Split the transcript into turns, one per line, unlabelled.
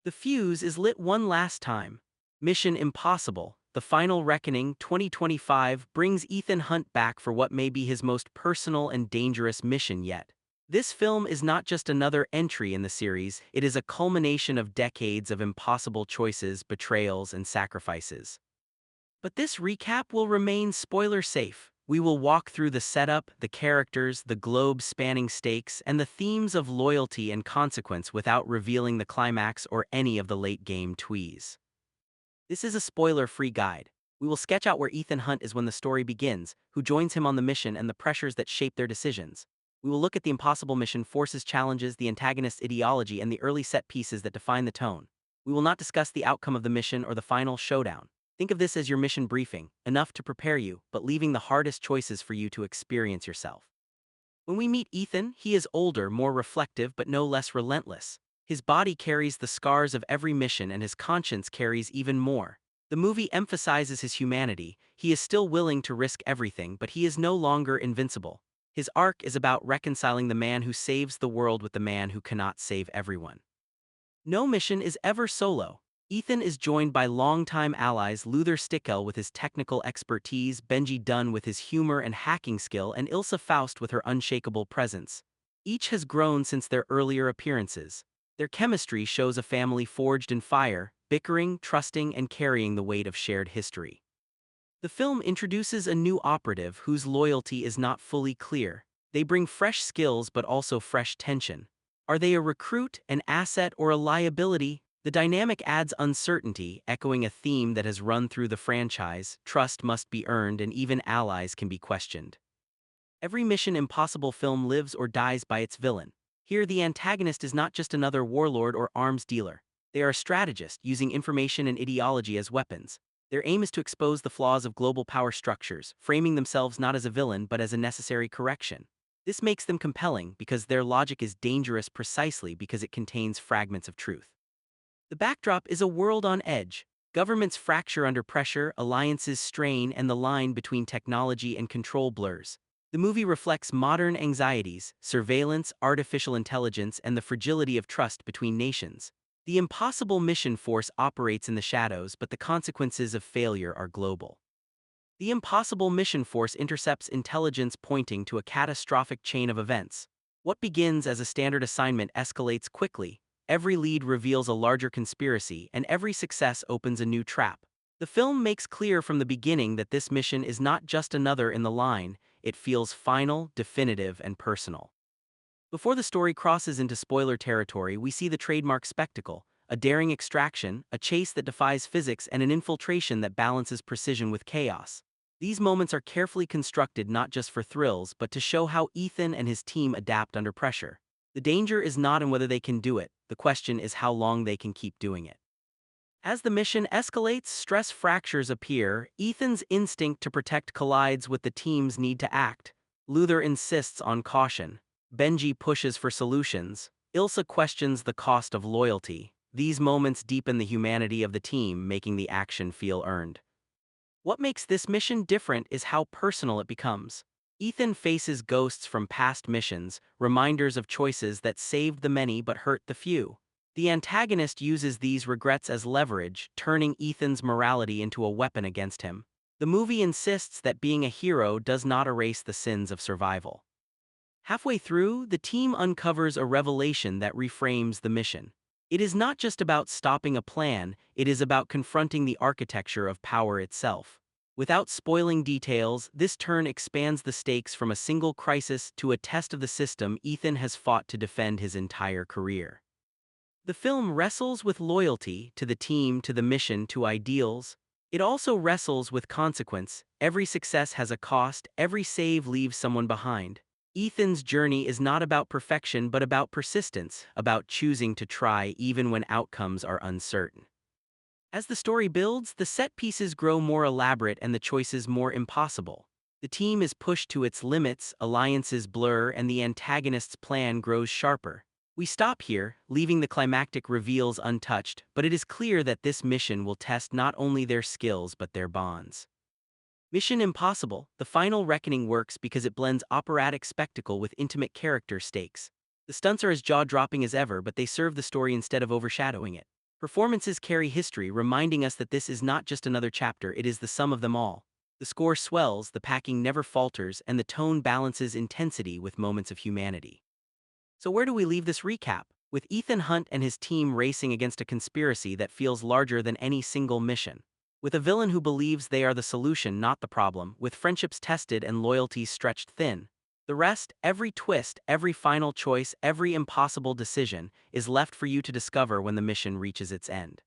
The fuse is lit one last time. Mission Impossible, The Final Reckoning 2025 brings Ethan Hunt back for what may be his most personal and dangerous mission yet. This film is not just another entry in the series, it is a culmination of decades of impossible choices, betrayals, and sacrifices. But this recap will remain spoiler safe. We will walk through the setup, the characters, the globe-spanning stakes, and the themes of loyalty and consequence without revealing the climax or any of the late-game twists. This is a spoiler-free guide. We will sketch out where Ethan Hunt is when the story begins, who joins him on the mission, and the pressures that shape their decisions. We will look at the impossible mission, forces, challenges, the antagonist's ideology, and the early set pieces that define the tone. We will not discuss the outcome of the mission or the final showdown. Think of this as your mission briefing, enough to prepare you, but leaving the hardest choices for you to experience yourself. When we meet Ethan, he is older, more reflective, but no less relentless. His body carries the scars of every mission, and his conscience carries even more. The movie emphasizes his humanity. He is still willing to risk everything, but he is no longer invincible. His arc is about reconciling the man who saves the world with the man who cannot save everyone. No mission is ever solo. Ethan is joined by longtime allies Luther Stickel with his technical expertise, Benji Dunn with his humor and hacking skill, and Ilsa Faust with her unshakable presence. Each has grown since their earlier appearances. Their chemistry shows a family forged in fire, bickering, trusting, and carrying the weight of shared history. The film introduces a new operative whose loyalty is not fully clear. They bring fresh skills but also fresh tension. Are they a recruit, an asset, or a liability? The dynamic adds uncertainty, echoing a theme that has run through the franchise. Trust must be earned, and even allies can be questioned. Every Mission Impossible film lives or dies by its villain. Here, the antagonist is not just another warlord or arms dealer. They are a strategist, using information and ideology as weapons. Their aim is to expose the flaws of global power structures, framing themselves not as a villain but as a necessary correction. This makes them compelling because their logic is dangerous precisely because it contains fragments of truth. The backdrop is a world on edge. Governments fracture under pressure, alliances strain, and the line between technology and control blurs. The movie reflects modern anxieties, surveillance, artificial intelligence, and the fragility of trust between nations. The impossible mission force operates in the shadows, but the consequences of failure are global. The impossible mission force intercepts intelligence pointing to a catastrophic chain of events. What begins as a standard assignment escalates quickly. Every lead reveals a larger conspiracy, and every success opens a new trap. The film makes clear from the beginning that this mission is not just another in the line, it feels final, definitive, and personal. Before the story crosses into spoiler territory, we see the trademark spectacle, a daring extraction, a chase that defies physics, and an infiltration that balances precision with chaos. These moments are carefully constructed not just for thrills, but to show how Ethan and his team adapt under pressure. The danger is not in whether they can do it, the question is how long they can keep doing it. As the mission escalates, stress fractures appear. Ethan's instinct to protect collides with the team's need to act. Luther insists on caution. Benji pushes for solutions. Ilsa questions the cost of loyalty. These moments deepen the humanity of the team, making the action feel earned. What makes this mission different is how personal it becomes. Ethan faces ghosts from past missions, reminders of choices that saved the many but hurt the few. The antagonist uses these regrets as leverage, turning Ethan's morality into a weapon against him. The movie insists that being a hero does not erase the sins of survival. Halfway through, the team uncovers a revelation that reframes the mission. It is not just about stopping a plan, it is about confronting the architecture of power itself. Without spoiling details, this turn expands the stakes from a single crisis to a test of the system Ethan has fought to defend his entire career. The film wrestles with loyalty, to the team, to the mission, to ideals. It also wrestles with consequence. Every success has a cost, every save leaves someone behind. Ethan's journey is not about perfection but about persistence, about choosing to try even when outcomes are uncertain. As the story builds, the set pieces grow more elaborate and the choices more impossible. The team is pushed to its limits, alliances blur, and the antagonist's plan grows sharper. We stop here, leaving the climactic reveals untouched, but it is clear that this mission will test not only their skills but their bonds. Mission Impossible, The Final Reckoning works because it blends operatic spectacle with intimate character stakes. The stunts are as jaw-dropping as ever, but they serve the story instead of overshadowing it. Performances carry history, reminding us that this is not just another chapter, it is the sum of them all. The score swells, the packing never falters, and the tone balances intensity with moments of humanity. So where do we leave this recap? With Ethan Hunt and his team racing against a conspiracy that feels larger than any single mission. With a villain who believes they are the solution, not the problem, with friendships tested and loyalties stretched thin. The rest, every twist, every final choice, every impossible decision, is left for you to discover when the mission reaches its end.